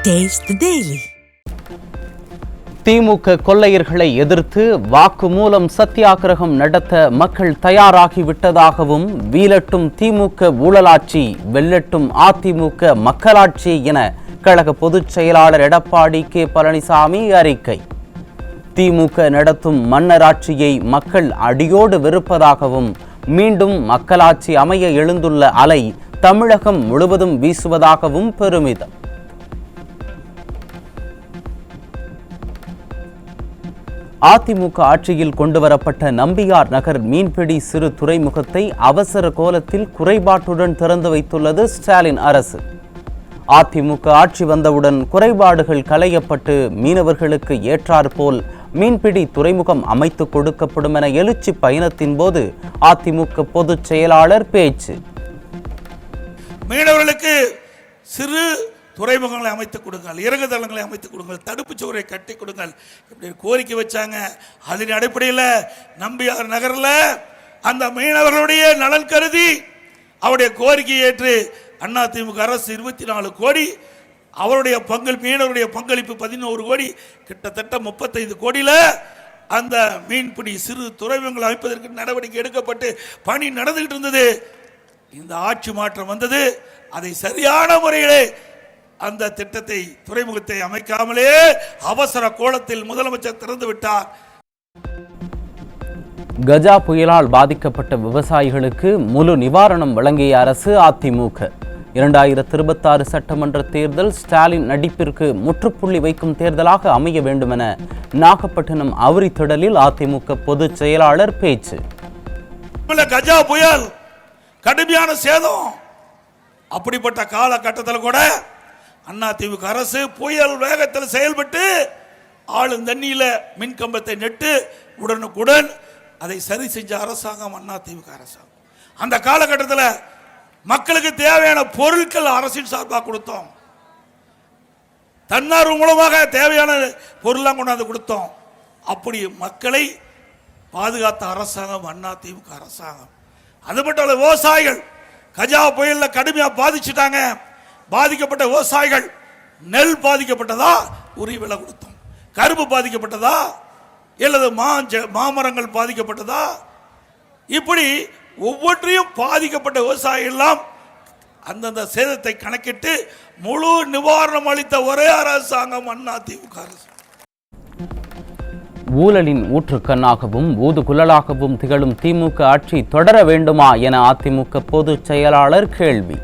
Taste the Daily. திமுக கொள்ளையர்களை எதிர்த்து வாக்குமூலம் சத்தியாகிரகம் நடத்த மக்கள் தயாராகிவிட்டதாகவும் வீழட்டும் திமுக ஊழலாட்சி வெல்லட்டும் அதிமுக மக்களாட்சி என கழக பொதுச் செயலாளர் எடப்பாடி கே பழனிசாமி அறிக்கை. திமுக நடத்தும் மன்னராட்சியை மக்கள் அடியோடு வெறுப்பதாகவும் மீண்டும் மக்களாட்சி அமைய எழுந்துள்ள அலை தமிழகம் முழுவதும் வீசுவதாகவும் பெருமிதம். அதிமுக ஆட்சியில் கொண்டுவரப்பட்ட நம்பியார் நகர் மீன்பிடி சிறு துறைமுகத்தை அவசர கோலத்தில் குறைபாட்டுடன் திறந்து வைத்துள்ளது ஸ்டாலின் அரசு. அதிமுக ஆட்சி வந்தவுடன் குறைபாடுகள் களையப்பட்டு மீனவர்களுக்கு ஏற்றாற்போல் மீன்பிடி துறைமுகம் அமைத்து கொடுக்கப்படும் என எழுச்சி பயணத்தின் போது அதிமுக பொதுச் செயலாளர் பேச்சு. மீனவர்களுக்கு சிறு துறைமுகங்களை அமைத்துக் கொடுங்கள், இறங்குதளங்களை அமைத்துக் கொடுங்கள், தடுப்புச் சுவரை கட்டி கொடுங்கள் இப்படி கோரிக்கை வச்சாங்க. அதன் அடிப்படையில் நம்பியார் நகரில் அந்த மீனவர்களுடைய நலன் கருதி அவருடைய கோரிக்கையை ஏற்று அதிமுக அரசு 24 கோடி, அவருடைய மீனவருடைய பங்களிப்பு 11 கோடி, கிட்டத்தட்ட 35 கோடியில் அந்த மீன்பிடி சிறு துறைமுகங்களை அமைப்பதற்கு நடவடிக்கை எடுக்கப்பட்டு பணி நடந்துகிட்டு இருந்தது. இந்த ஆட்சி மாற்றம் வந்தது. அதை சரியான முறையிலே அந்த திட்டத்தை துறைமுகத்தை அமைக்காமலே அவசர கோலத்தில் முதலமைச்சர் திறந்து விட்டார். கஜா புயலால் பாதிக்கப்பட்ட விவசாயிகளுக்கு முழு நிவாரணம் வழங்கிய அரசு அதிமுக. 2026 சட்டமன்ற தேர்தல் ஸ்டாலின் நடிப்பிற்கு முற்றுப்புள்ளி வைக்கும் தேர்தலாக அமைய வேண்டுமென நாகப்பட்டினம் அவுரித்திடலில் அதிமுக பொதுச் செயலாளர் பேச்சு. கஜா புயல் கடுமையான சேதம். அப்படிப்பட்ட காலகட்டத்தில் கூட அதிமுக அரசு புயல் வேகத்தில் செயல்பட்டு ஆளும் தண்ணியில் மின்கம்பத்தை நெட்டு உடனுக்குடன் அதை சரி செஞ்ச அரசாங்கம் அதிமுக அரசாங்கம். அந்த காலகட்டத்தில் மக்களுக்கு தேவையான பொருட்கள் அரசின் சார்பாக கொடுத்தோம். தன்னார்வ மூலமாக தேவையான பொருள்லாம் கொண்டாந்து கொடுத்தோம். அப்படி மக்களை பாதுகாத்த அரசாங்கம் அதிமுக அரசாங்கம். அது மட்டும் இல்ல, விவசாயிகள் கஜா புயல்ல கடுமையா பாதிச்சுட்டாங்க. பாதிக்கப்பட்ட விவசாயிகள் நெல் பாதிக்கப்பட்டதா உரிய விலை கொடுத்தோம். கரும்பு பாதிக்கப்பட்டதா அல்லது மாமரங்கள் பாதிக்கப்பட்டதா, இப்படி ஒவ்வொன்றையும் பாதிக்கப்பட்ட விவசாயிகள் எல்லாம் அந்தந்த சேதத்தை கணக்கிட்டு முழு நிவாரணம் அளித்த ஒரே அரசாங்கம் அதிமுக அரசு. ஊழலின் ஊற்றுக்கண்ணாகவும் ஊதுகுழலாகவும் திகழும் திமுக ஆட்சி தொடர வேண்டுமா என அதிமுக பொதுச் செயலாளர் கேள்வி.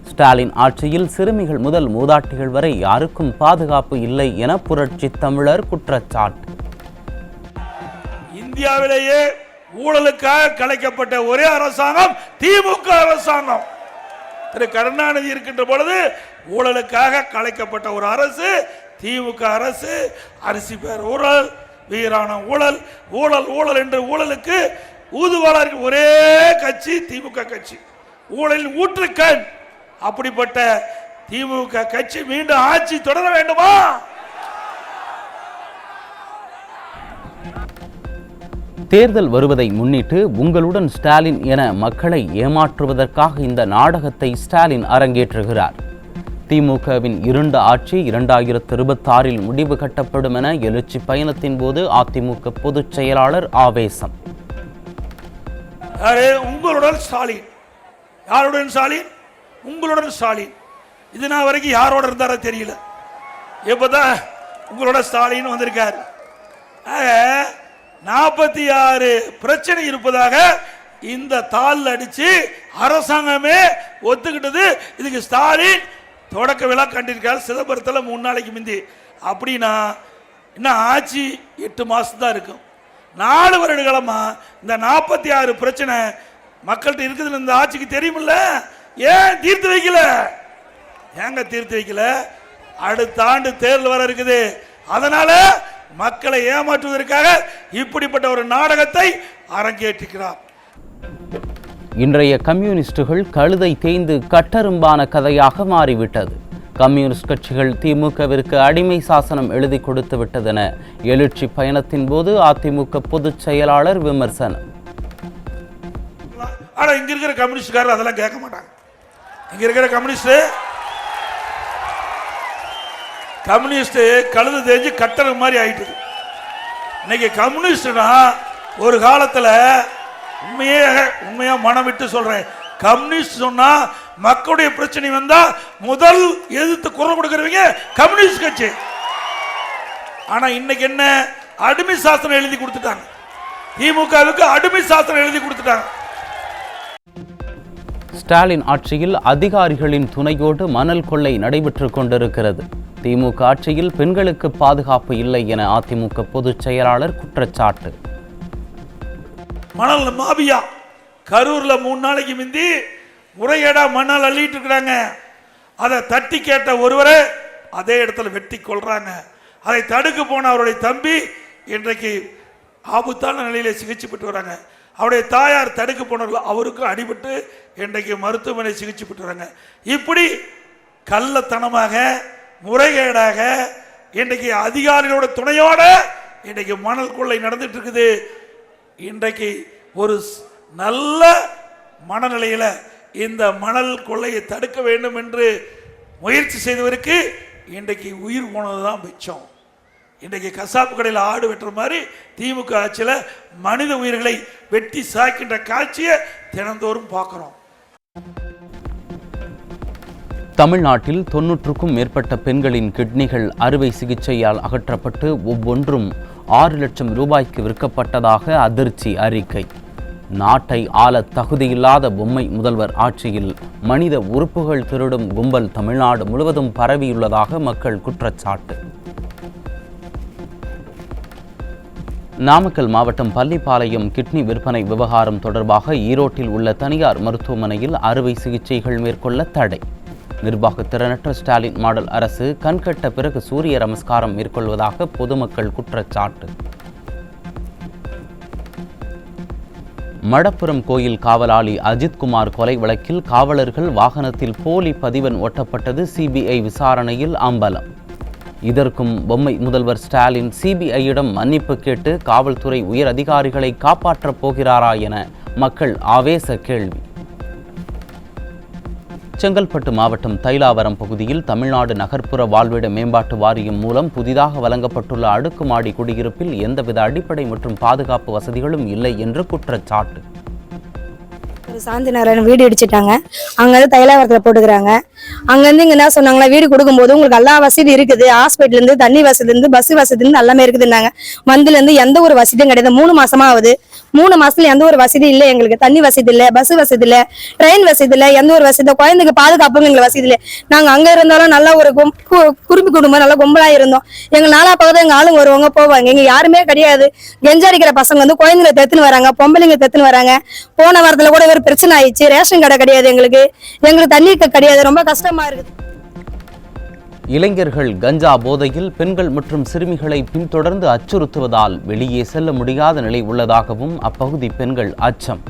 ஸ்டாலின் ஆட்சியில் சிறுமிகள் முதல் மூதாட்டிகள் வரை யாருக்கும் பாதுகாப்பு இல்லை என புரட்சி தமிழர் குற்றச்சாட்டு. இந்தியாவிலேயே ஊழலுக்காக கலைக்கப்பட்ட ஒரே அரசாங்கம் திமுக அரசாங்கம். திரு கருணாநிதி இருக்கின்ற பொழுது ஊழலுக்காக கலைக்கப்பட்ட ஒரு அரசு திமுக அரசு. அரிசி பேர் ஊழல், வீரான ஊழல், ஊழல் ஊழல் என்று ஊழலுக்கு ஊதுவாளா இருக்கு ஒரே கட்சி திமுக கட்சி. ஊழலின் ஊற்றுக்கண். அப்படிப்பட்ட திமுக கட்சி மீண்டும் ஆட்சி தொடர வேண்டுமா? தேர்தல் வருவதை முன்னிட்டு உங்களுடன் ஸ்டாலின் என மக்களை ஏமாற்றுவதற்காக இந்த நாடகத்தை ஸ்டாலின் அரங்கேற்றுகிறார். திமுகவின் இருண்ட ஆட்சி 2026 முடிவு கட்டப்படும் என எழுச்சி பயணத்தின் போது அதிமுக பொதுச் செயலாளர் ஆவேசம். உங்களுடன் ஸ்டாலின். யாருடன் ஸ்டாலின்? உங்களுடன் ஸ்டாலின். இது நான் வரைக்கும் யாரோட இருந்தாரோ தெரியல. இப்பதான் உங்களோட ஸ்டாலின் வந்திருக்காரு. 46 பிரச்சனை இருப்பதாக இந்த தாள் அடிச்சு அரசாங்கமே ஒத்துக்கிட்டது. இதுக்கு ஸ்டாலின் தொடக்க விழா கண்டிருக்காரு சிதம்பரத்தில் 3 நாளைக்கு முந்தி. அப்படின்னா இன்னும் ஆட்சி 8 மாசம் தான் இருக்கும். 4 வருட காலமா இந்த 46 பிரச்சனை மக்கள்கிட்ட இருக்குது. இந்த ஆட்சிக்கு தெரியுமில்ல, ஏன் தீர்த்து வைக்கல? ஏங்க தீர்த்து வைக்கல? அடுத்த ஆண்டு தேர்தல் வர இருக்குது. அதனால மக்களை ஏமாற்றுவதற்காக இப்படிப்பட்ட ஒரு நாடகத்தை அரங்கேற்றுகிறார். இன்றைய கம்யூனிஸ்டுகள் கழுதை தேய்ந்து கட்டரும்பான கதையாக மாறிவிட்டது. கம்யூனிஸ்ட் கட்சிகள் திமுகவிற்கு அடிமை சாசனம் எழுதி கொடுத்து விட்டதென எழுச்சி பயணத்தின் போது அதிமுக பொதுச் செயலாளர் விமர்சனம். ஆனா இங்க இருக்கிற கம்யூனிஸ்ட்காரர் அதெல்லாம் கேட்க மாட்டாங்க. இங்க இருக்கிற கம்யூனிஸ்ட் கம்யூனிஸ்ட் கழுது தெரிஞ்சு கட்டற மாதிரி ஆயிட்டு. இன்னைக்கு கம்யூனிஸ்ட்னா ஒரு காலத்துல உண்மையா மனம் விட்டு சொல்றேன், கம்யூனிஸ்ட் சொன்னா மக்களுடைய பிரச்சனை வந்தா முதல் எதிர்த்து குரல் கொடுக்கிறவங்க கம்யூனிஸ்ட் கட்சி. ஆனா இன்னைக்கு என்ன, அடிமை சாசனம் எழுதி கொடுத்துட்டாங்க. திமுகவுக்கு அடிமை சாசனம் எழுதி கொடுத்துட்டாங்க. ஸ்டாலின் ஆட்சியில் அதிகாரிகளின் துணையோடு மணல் கொள்ளை நடைபெற்றுக் கொண்டிருக்கிறது. திமுக ஆட்சியில் பெண்களுக்கு பாதுகாப்பு இல்லை என அதிமுக பொதுச் செயலாளர் குற்றச்சாட்டு. மணல் மாபியா கரூர்ல 3 நாளைக்கு முந்தி முறைகேடா மணல் அள்ளிட்டு இருக்கிறாங்க. அதை தட்டி கேட்ட ஒருவரை அதே இடத்துல வெட்டி கொள்றாங்க. அதை தடுக்க போன அவருடைய தம்பி இன்றைக்கு ஆபத்தான நிலையில சிகிச்சை பெற்று வராங்க. அவருடைய தாயார் தடுக்க போனவர்கள் அவருக்கும் அடிபட்டு இன்றைக்கு மருத்துவமனை சிகிச்சை பெற்று வராங்க. இப்படி கள்ளத்தனமாக முறைகேடாக இன்றைக்கு அதிகாரிகளோட துணையோட இன்றைக்கு மணல் கொள்ளை நடந்துட்டு இருக்குது. இன்றைக்கு ஒரு நல்ல மனநிலையில இந்த மணல் கொள்ளையை தடுக்க வேண்டும் என்று முயற்சி செய்தவருக்கு இன்றைக்கு உயிர் போனதுதான் மிச்சம். இன்றைக்கு கசாப்பு கடையில் ஆடு வெட்டுற மாதிரி திமுக ஆட்சியில் மனித உயிர்களை வெட்டி சாய்க்கின்ற காட்சியை தினந்தோறும் பார்க்கிறோம். தமிழ்நாட்டில் 90க்கும் மேற்பட்ட பெண்களின் கிட்னிகள் அறுவை சிகிச்சையால் அகற்றப்பட்டு ஒவ்வொன்றும் 6 லட்சம் ரூபாய்க்கு விற்கப்பட்டதாக அதிர்ச்சி அறிக்கை. நாட்டை ஆள தகுதியில்லாத பொம்மை முதல்வர் ஆட்சியில் மனித உறுப்புகள் திருடும் கும்பல் தமிழ்நாடு முழுவதும் பரவியுள்ளதாக மக்கள் குற்றச்சாட்டு. நாமக்கல் மாவட்டம் பள்ளிப்பாளையம் கிட்னி விற்பனை விவகாரம் தொடர்பாக ஈரோட்டில் உள்ள தனியார் மருத்துவமனையில் அறுவை சிகிச்சைகள் மேற்கொள்ள தடை. நிர்வாக திறனற்ற ஸ்டாலின் மாடல் அரசு கண்கட்ட பிறகு சூரிய நமஸ்காரம் மேற்கொள்வதாக பொதுமக்கள் குற்றச்சாட்டு. மடப்புரம் கோயில் காவலாளி அஜித்குமார் கொலை வழக்கில் காவலர்கள் வாகனத்தில் போலி பதிவெண் ஒட்டப்பட்டது சிபிஐ விசாரணையில் அம்பலம். இதற்கும் பொம்மை முதல்வர் ஸ்டாலின் சிபிஐயிடம் மன்னிப்பு கேட்டு காவல்துறை உயர் அதிகாரிகளை காப்பாற்றப் போகிறாரா என மக்கள் ஆவேச கேள்வி. செங்கல்பட்டு மாவட்டம் தைலாவரம் பகுதியில் தமிழ்நாடு நகர்ப்புற வாழ்விட மேம்பாட்டு வாரியம் மூலம் புதிதாக வழங்கப்பட்டுள்ள அடுக்குமாடி குடியிருப்பில் எந்தவித அடிப்படை மற்றும் பாதுகாப்பு வசதிகளும் இல்லை என்று குற்றச்சாட்டு. சாந்தி நாராயணன் வீடு இடிச்சிட்டாங்க, அங்கேருந்து தைலாவரத்தில் போட்டுக்கிறாங்க. அங்கேருந்து இங்கே என்ன சொன்னாங்களா, வீடு கொடுக்கும்போது உங்களுக்கு எல்லா வசதி இருக்குது, ஹாஸ்பிட்டலேருந்து தண்ணி வசதிலேருந்து பஸ் வசதிலேருந்து எல்லாமே இருக்குதுன்னாங்க. வந்துலேருந்து எந்த ஒரு வசதியும் கிடையாது. 3 மாசமா ஆகுது. 3 மாசத்துல எந்த ஒரு வசதி இல்லை. எங்களுக்கு தண்ணி வசதி இல்லை, பஸ் வசதி இல்லை, ட்ரெயின் வசதி இல்லை, எந்த ஒரு வசதி, குழந்தைக்கு பாதுகாப்புங்க எங்களுக்கு வசதி இல்லை. நாங்கள் அங்கே இருந்தாலும் நல்லா ஒரு குறும்பி குடும்பம், நல்லா கும்பலா இருந்தோம். எங்க நாலா பக்கத்துல எங்க ஆளுங்க வருவாங்க போவாங்க, எங்க யாருமே கிடையாது. கெஞ்சாடிக்கிற பசங்க வந்து குழந்தைங்களை தெத்துன்னு வராங்க, பொம்பளைங்க தெத்துன்னு வராங்க. போன வாரத்துல கூட ஒரு பிரச்சனை ஆயிடுச்சு. ரேஷன் கடை கிடையாது, எங்களுக்கு தண்ணி கிடையாது, ரொம்ப கஷ்டமா இருக்குது. இளைஞர்கள் கஞ்சா போதையில் பெண்கள் மற்றும் சிறுமிகளை பின்தொடர்ந்து அச்சுறுத்துவதால் வெளியே செல்ல முடியாத நிலை உள்ளதாகவும் அப்பகுதி பெண்கள் அச்சம்.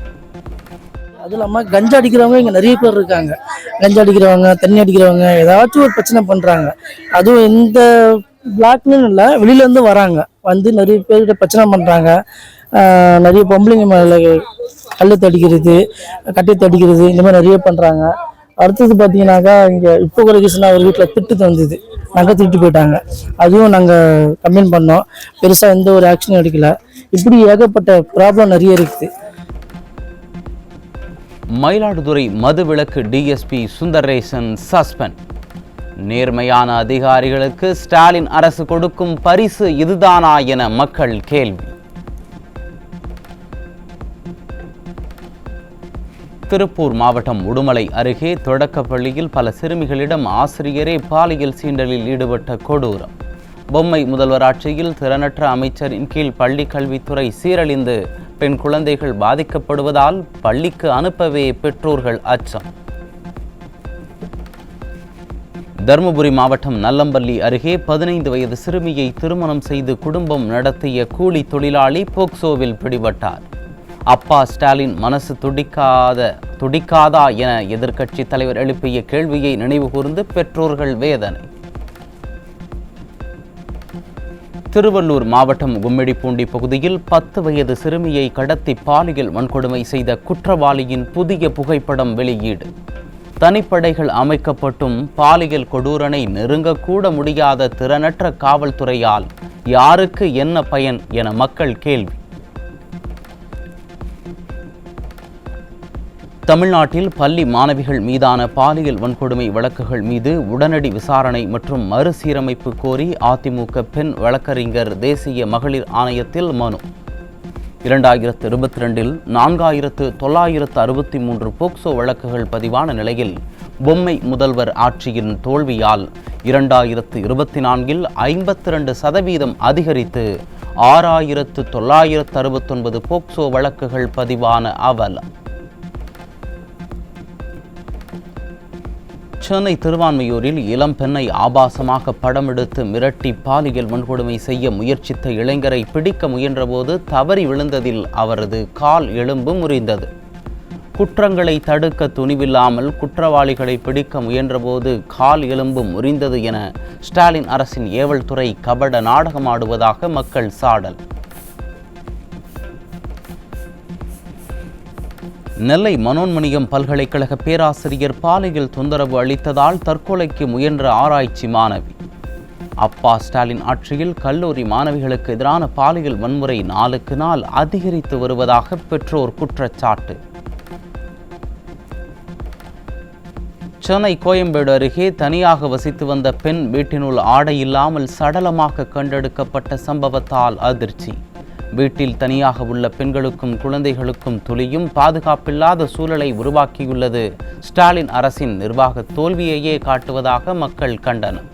அது இல்லாமல் கஞ்சா அடிக்கிறவங்க இங்கே நிறைய பேர் இருக்காங்க. கஞ்சா அடிக்கிறவங்க, தண்ணி அடிக்கிறவங்க, ஏதாச்சும் ஒரு பிரச்சனை பண்ணுறாங்க. அதுவும் இந்த பிளாக்னு இல்லை, வெளியிலேருந்து வராங்க, வந்து நிறைய பேர்கிட்ட பிரச்சனை பண்ணுறாங்க. நிறைய பொம்பளைங்க மேலே கல் தடிக்கிறது, கட்டை தடிக்கிறது, இந்த மாதிரி நிறைய பண்ணுறாங்க. அடுத்தது பார்த்தீங்கன்னாக்கா இங்கே இப்போ கூட ரீசனாக ஒரு வீட்டில் திட்டு வந்தது, நகை திட்டு போயிட்டாங்க. அதுவும் நாங்கள் கம்ப்ளைண்ட் பண்ணோம், பெருசாக எந்த ஒரு ஆக்ஷனும் எடுக்கல. இப்படி ஏகப்பட்ட ப்ராப்ளம் நிறைய இருக்குது. மயிலாடுதுறை மதுவிலக்கு டிஎஸ்பி சுந்தரேசன் சஸ்பெண்ட். நேர்மையான அதிகாரிகளுக்கு ஸ்டாலின் அரசு கொடுக்கும் பரிசு இதுதானா என மக்கள் கேள்வி. திருப்பூர் மாவட்டம் உடுமலை அருகே தொடக்கப்பள்ளியில் பல சிறுமிகளிடம் ஆசிரியரே பாலியல் சீண்டலில் ஈடுபட்ட கொடூரம். பொம்மை முதல்வர் ஆட்சியில் திறனற்ற அமைச்சரின் கீழ் பள்ளி கல்வித்துறை சீரழிந்து பெண் குழந்தைகள் பாதிக்கப்படுவதால் பள்ளிக்கு அனுப்பவே பெற்றோர்கள் அச்சம். தருமபுரி மாவட்டம் நல்லம்பள்ளி அருகே 15 வயது சிறுமியை திருமணம் செய்து குடும்பம் நடத்திய கூலி தொழிலாளி போக்சோவில் பிடிபட்டார். அப்பா ஸ்டாலின் மனசு துடிக்காதா என எதிர்க்கட்சி தலைவர் எழுப்பிய கேள்வியை நினைவு கூர்ந்து பெற்றோர்கள் வேதனை. திருவள்ளூர் மாவட்டம் கும்மிடிப்பூண்டி பகுதியில் 10 வயது சிறுமியை கடத்தி பாலியல் வன்கொடுமை செய்த குற்றவாளியின் புதிய புகைப்படம் வெளியீடு. தனிப்படைகள் அமைக்கப்பட்டும் பாலியல் கொடூரனை நெருங்கக்கூட முடியாத திறனற்ற காவல்துறையால் யாருக்கு என்ன பயன் என மக்கள் கேள்வி. தமிழ்நாட்டில் பள்ளி மாணவிகள் மீதான பாலியல் வன்கொடுமை வழக்குகள் மீது உடனடி விசாரணை மற்றும் மறுசீரமைப்பு கோரி அதிமுக பெண் வழக்கறிஞர் தேசிய மகளிர் ஆணையத்தில் மனு. 2022 4963 போக்சோ வழக்குகள் பதிவான நிலையில் பொம்மை முதல்வர் ஆட்சியின் தோல்வியால் 2024 52% அதிகரித்து 6969 போக்சோ வழக்குகள் பதிவான அவலம். சென்னை திருவான்மையூரில் இளம் பெண்ணை ஆபாசமாக படம் எடுத்து மிரட்டி பாலியல் வன்கொடுமை செய்ய முயற்சித்த இளைஞரை பிடிக்க முயன்றபோது தவறி விழுந்ததில் அவரது கால் எலும்பு முறிந்தது. குற்றங்களை தடுக்க துணிவில்லாமல் குற்றவாளிகளை பிடிக்க முயன்றபோது கால் எலும்பு முறிந்தது என ஸ்டாலின் அரசின் ஏவல் துறை கபட நாடகமாடுவதாக மக்கள் சாடல். நெல்லை மனோன்மணியம் பல்கலைக்கழக பேராசிரியர் பாலியல் தொந்தரவு அளித்ததால் தற்கொலைக்கு முயன்ற ஆராய்ச்சி மாணவி. அப்பா ஸ்டாலின் ஆட்சியில் கல்லூரி மாணவிகளுக்கு எதிரான பாலியல் வன்முறை நாளுக்கு நாள் அதிகரித்து வருவதாக பெற்றோர் குற்றச்சாட்டு. சென்னை கோயம்பேடு அருகே தனியாக வசித்து வந்த பெண் வீட்டினுள் ஆடை இல்லாமல் சடலமாக கண்டெடுக்கப்பட்ட சம்பவத்தால் அதிர்ச்சி. வீட்டில் தனியாக உள்ள பெண்களுக்கும் குழந்தைகளுக்கும் துளியும் பாதுகாப்பில்லாத சூழலை உருவாக்கியுள்ளது ஸ்டாலின் அரசின் நிர்வாக தோல்வியையே காட்டுவதாக மக்கள் கண்டனம்.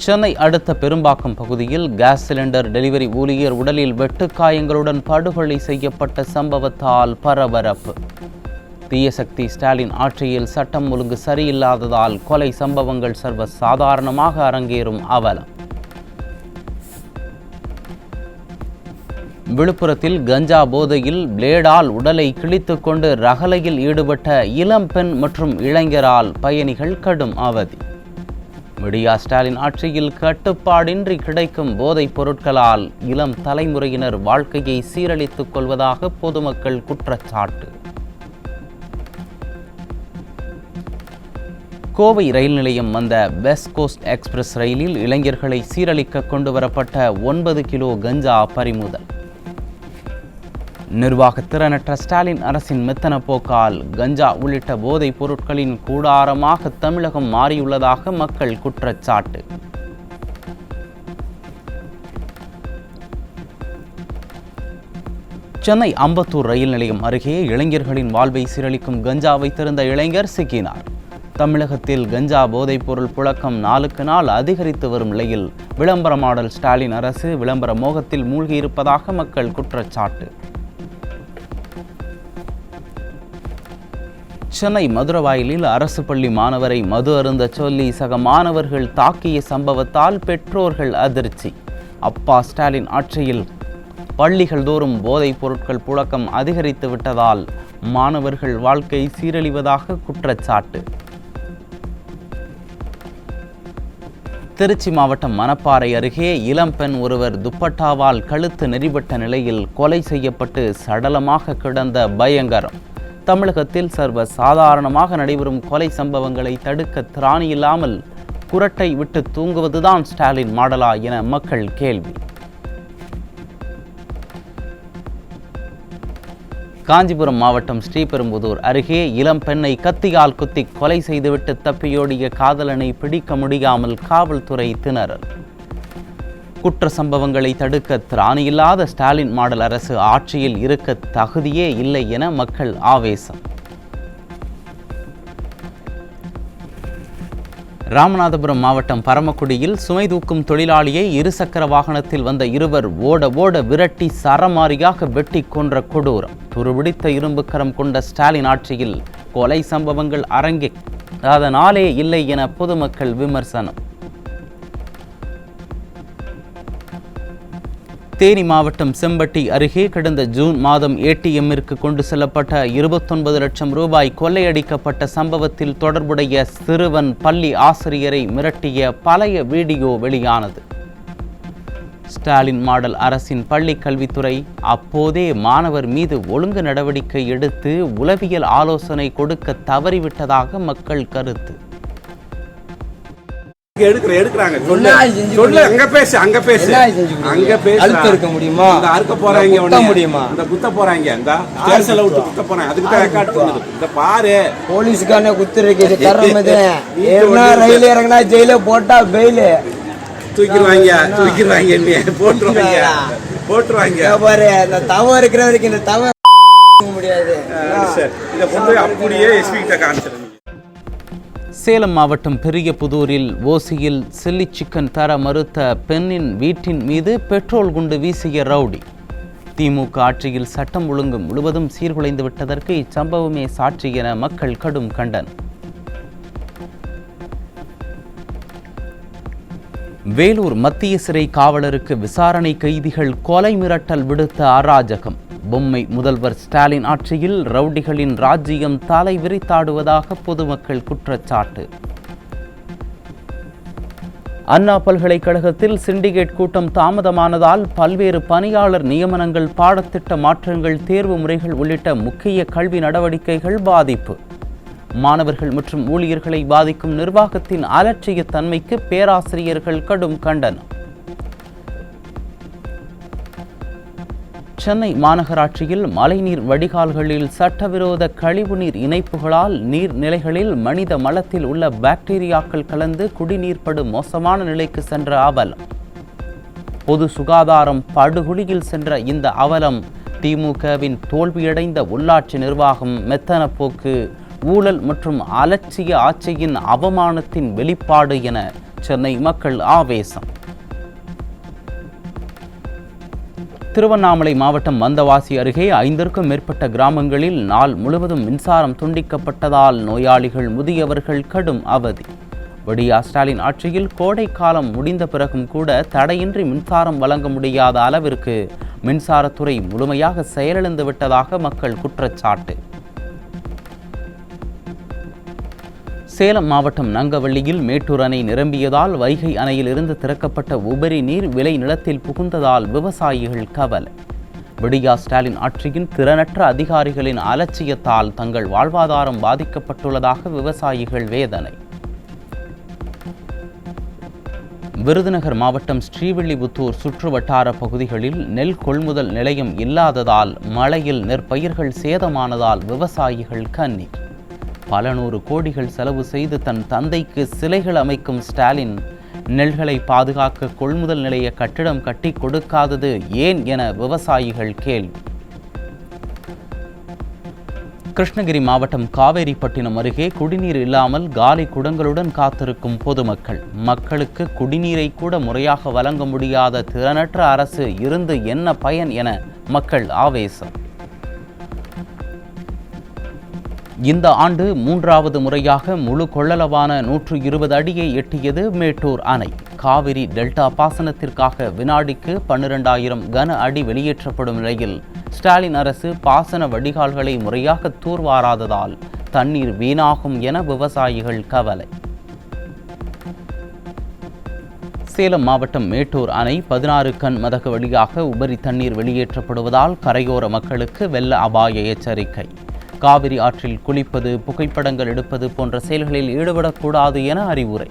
சென்னை அடுத்த பெரும்பாக்கம் பகுதியில் கேஸ் சிலிண்டர் டெலிவரி ஊழியர் உடலில் வெட்டுக்காயங்களுடன் படுகொலை செய்யப்பட்ட சம்பவத்தால் பரபரப்பு. தீயசக்தி ஸ்டாலின் ஆட்சியில் சட்டம் ஒழுங்கு சரியில்லாததால் கொலை சம்பவங்கள் சர்வ சாதாரணமாக அரங்கேறும் அவலம். விழுப்புரத்தில் கஞ்சா போதையில் பிளேடால் உடலை கிழித்துக் கொண்டு ரகளையில் ஈடுபட்ட இளம் பெண் மற்றும் இளைஞரால் பயணிகள் கடும் அவதி. மீடியா ஸ்டாலின் ஆட்சியில் கட்டுப்பாடின்றி கிடைக்கும் போதைப் பொருட்களால் இளம் தலைமுறையினர் வாழ்க்கையை சீரழித்துக் கொள்வதாக பொதுமக்கள் குற்றச்சாட்டு. கோவை ரயில் நிலையம் வந்த வெஸ்ட் கோஸ்ட் எக்ஸ்பிரஸ் ரயிலில் இளைஞர்களை சீரழிக்க கொண்டு வரப்பட்ட 9 கிலோ கஞ்சா பறிமுதல். நிர்வாக திறனற்ற ஸ்டாலின் அரசின் மெத்தன போக்கால் கஞ்சா உள்ளிட்ட போதைப் பொருட்களின் கூடாரமாக தமிழகம் மாறியுள்ளதாக மக்கள் குற்றச்சாட்டு. சென்னை அம்பத்தூர் ரயில் நிலையம் அருகே இளைஞர்களின் வாழ்வை சீரழிக்கும் கஞ்சா வைத்திருந்த இளைஞர் சிக்கினார். தமிழகத்தில் கஞ்சா போதைப் பொருள் புழக்கம் நாளுக்கு நாள் அதிகரித்து வரும் நிலையில் விளம்பர மாடல் ஸ்டாலின் அரசு விளம்பர மோகத்தில் மூழ்கியிருப்பதாக மக்கள் குற்றச்சாட்டு. சென்னை மதுரவாயலில் அரசு பள்ளி மாணவரை மது அருந்த சொல்லி சக மாணவர்கள் தாக்கிய சம்பவத்தால் பெற்றோர்கள் அதிர்ச்சி. அப்பா ஸ்டாலின் ஆட்சியில் பள்ளிகள் தோறும் போதைப் பொருட்கள் புழக்கம் அதிகரித்து விட்டதால் மாணவர்கள் வாழ்க்கை சீரழிவதாக குற்றச்சாட்டு. திருச்சி மாவட்டம் மணப்பாறை அருகே இளம்பெண் ஒருவர் துப்பட்டாவால் கழுத்து நெறிபட்ட நிலையில் கொலை செய்யப்பட்டு சடலமாக கிடந்த பயங்கரம். தமிழகத்தில் சர்வ சாதாரணமாக நடைபெறும் கொலை சம்பவங்களை தடுக்க திராணியில்லாமல் குரட்டை விட்டு தூங்குவதுதான் ஸ்டாலின் மாடலா என மக்கள் கேள்வி. காஞ்சிபுரம் மாவட்டம் ஸ்ரீபெரும்புதூர் அருகே இளம் பெண்ணை கத்தியால் குத்தி கொலை செய்துவிட்டு தப்பியோடிய காதலனை பிடிக்க முடியாமல் காவல்துறை திணறல். குற்ற சம்பவங்களை தடுக்க திராணியில்லாத ஸ்டாலின் மாடல் அரசு ஆட்சியில் இருக்க தகுதியே இல்லை என மக்கள் ஆவேசம். ராமநாதபுரம் மாவட்டம் பரமக்குடியில் சுமை தூக்கும் தொழிலாளியை இருசக்கர வாகனத்தில் வந்த இருவர் ஓட ஓட விரட்டி சரமாரியாக வெட்டி கொன்ற கொடூரம். துருபிடித்த இரும்புக்கரம் கொண்ட ஸ்டாலின் ஆட்சியில் கொலை சம்பவங்கள் அரங்கேறாத நாளே இல்லை என பொதுமக்கள் விமர்சனம். தேனி மாவட்டம் செம்பட்டி அருகே கடந்த ஜூன் மாதம் ஏடிஎம்மிற்கு கொண்டு செல்லப்பட்ட 29 லட்சம் ரூபாய் கொள்ளையடிக்கப்பட்ட சம்பவத்தில் தொடர்புடைய சிறுவன் பள்ளி ஆசிரியரை மிரட்டிய பழைய வீடியோ வெளியானது. ஸ்டாலின் மாடல் அரசின் பள்ளி கல்வித்துறை அப்போதே மாணவர் மீது ஒழுங்கு நடவடிக்கை எடுத்து உளவியல் ஆலோசனை கொடுக்க தவறிவிட்டதாக மக்கள் கருத்து. எடுக்கிறாங்க சொல்லு அங்க பேசு இருக்க முடியுமா அறுக்க போறாங்க முடியுமா இந்த குத்த போறாங்க இந்த தேர்தலை விட்டு குத்த போறாங்க அதுக்கு தான் ரெக்கார்ட் பண்ணுது இந்த பாரு போலீஸ்கான குத்துருக்கு தரமது ஏன்னா ரயில் இறங்கினா ஜெயில போட்டா பெயில் தூக்கிடுவாங்க போட்டுருவாங்க பாரு அந்த தவம் இருக்கிற வரைக்கும் இந்த தவம் முடியாது இதை கொண்டு அப்படியே எஸ்பி கிட்ட காமிச்சிருங்க. சேலம் மாவட்டம் பெரியபுதூரில் ஓசியில் சில்லி சிக்கன் தர மறுத்த பெண்ணின் வீட்டின் மீது பெட்ரோல் குண்டு வீசிய ரவுடி. திமுக ஆட்சியில் சட்டம் ஒழுங்கு முழுவதும் சீர்குலைந்து விட்டதற்கு இச்சம்பவமே சாட்சி என மக்கள் கடும் கண்டனம். வேலூர் மத்திய சிறை காவலருக்கு விசாரணை கைதிகள் கொலை மிரட்டல் விடுத்த அராஜகம். பொம்மை முதல்வர் ஸ்டாலின் ஆட்சியில் ரவுடிகளின் ராஜ்ஜியம் தலை விரித்தாடுவதாக பொதுமக்கள் குற்றச்சாட்டு. அண்ணா பல்கலைக்கழகத்தில் சிண்டிகேட் கூட்டம் தாமதமானதால் பல்வேறு பணியாளர் நியமனங்கள், பாடத்திட்ட மாற்றங்கள், தேர்வு முறைகள் உள்ளிட்ட முக்கிய கல்வி நடவடிக்கைகள் பாதிப்பு. மாணவர்கள் மற்றும் ஊழியர்களை பாதிக்கும் நிர்வாகத்தின் அலட்சிய தன்மைக்கு பேராசிரியர்கள் கடும் கண்டனம். சென்னை மாநகராட்சியில் மழைநீர் வடிகால்களில் சட்டவிரோத கழிவுநீர் இணைப்புகளால் நீர்நிலைகளில் மனித மலத்தில் உள்ள பாக்டீரியாக்கள் கலந்து குடிநீர் படும் மோசமான நிலைக்கு சென்ற அவலம். பொது சுகாதாரம் படுகொலியில் சென்ற இந்த அவலம் திமுகவின் தோல்வியடைந்த உள்ளாட்சி நிர்வாகம், மெத்தன போக்கு, ஊழல் மற்றும் அலட்சிய ஆட்சியின் அவமானத்தின் வெளிப்பாடு என சென்னை மக்கள் ஆவேசம். திருவண்ணாமலை மாவட்டம் வந்தவாசி அருகே 5க்கும் மேற்பட்ட கிராமங்களில் நாள் முழுவதும் மின்சாரம் துண்டிக்கப்பட்டதால் நோயாளிகள், முதியவர்கள் கடும் அவதி. விடியா ஸ்டாலின் ஆட்சியில் கோடை காலம் முடிந்த பிறகும் கூட தடையின்றி மின்சாரம் வழங்க முடியாத அளவிற்கு மின்சாரத்துறை முழுமையாக செயலிழந்து விட்டதாக மக்கள் குற்றச்சாட்டு. சேலம் மாவட்டம் நங்கவள்ளியில் மேட்டூர் அணை நிரம்பியதால் வைகை அணையில் இருந்து திறக்கப்பட்ட உபரி நீர் விளை நிலத்தில் புகுந்ததால் விவசாயிகள் கவலை. விடியா ஸ்டாலின் ஆட்சியின் திறனற்ற அதிகாரிகளின் அலட்சியத்தால் தங்கள் வாழ்வாதாரம் பாதிக்கப்பட்டுள்ளதாக விவசாயிகள் வேதனை. விருதுநகர் மாவட்டம் ஸ்ரீவில்லிபுத்தூர் சுற்று வட்டார பகுதிகளில் நெல் கொள்முதல் நிலையம் இல்லாததால் மழையில் நெற்பயிர்கள் சேதமானதால் விவசாயிகள் கண்ணீர். பல நூறு கோடிகள் செலவு செய்து தன் தந்தைக்கு சிலைகள் அமைக்கும் ஸ்டாலின் நெல்களை பாதுகாக்க கொள்முதல் நிலைய கட்டிடம் கட்டி கொடுக்காதது ஏன் என விவசாயிகள் கேள்வி. கிருஷ்ணகிரி மாவட்டம் காவேரிப்பட்டினம் அருகே குடிநீர் இல்லாமல் காலி குடங்களுடன் காத்திருக்கும் பொதுமக்கள். மக்களுக்கு குடிநீரை கூட முறையாக வழங்க முடியாத திறனற்ற அரசு இருந்து என்ன பயன் என மக்கள் ஆவேசம். இந்த ஆண்டு 3வது முறையாக முழு கொள்ளளவான 120 அடியை எட்டியது மேட்டூர் அணை. காவிரி டெல்டா பாசனத்திற்காக வினாடிக்கு 12,000 கன அடி வெளியேற்றப்படும் நிலையில் ஸ்டாலின் அரசு பாசன வடிகால்களை முறையாக தூர்வாராததால் தண்ணீர் வீணாகும் என விவசாயிகள் கவலை. சேலம் மாவட்டம் மேட்டூர் அணை 16 கண் மதகு வழியாக உபரி தண்ணீர் வெளியேற்றப்படுவதால் கரையோர மக்களுக்கு வெள்ள அபாய எச்சரிக்கை. காவிரி ஆற்றில் குளிப்பது, புகைப்படங்கள் எடுப்பது போன்ற செயல்களில் ஈடுபடக்கூடாது என அறிவுரை.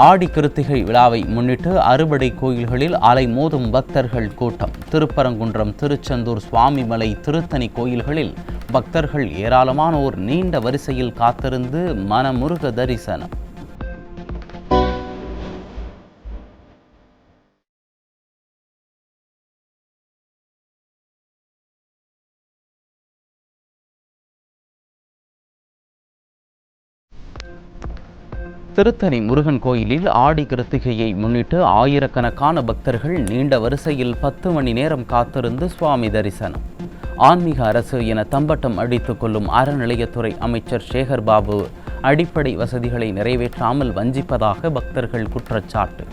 ஆடி கிருத்திகை விழாவை முன்னிட்டு அறுபடை கோயில்களில் அலைமோதும் பக்தர்கள் கூட்டம். திருப்பரங்குன்றம், திருச்செந்தூர், சுவாமிமலை, திருத்தணி கோயில்களில் பக்தர்கள் ஏராளமானோர் நீண்ட வரிசையில் காத்திருந்து மனமுருக தரிசனம். திருத்தணி முருகன் கோயிலில் ஆடி கிருத்திகையை முன்னிட்டு ஆயிரக்கணக்கான பக்தர்கள் நீண்ட வரிசையில் 10 மணி நேரம் காத்திருந்து சுவாமி தரிசனம். ஆன்மீக அரசு என தம்பட்டம் அடித்துக் கொள்ளும் அறநிலையத்துறை அமைச்சர் சேகர்பாபு அடிப்படை வசதிகளை நிறைவேற்றாமல் வஞ்சிப்பதாக பக்தர்கள் குற்றச்சாட்டு.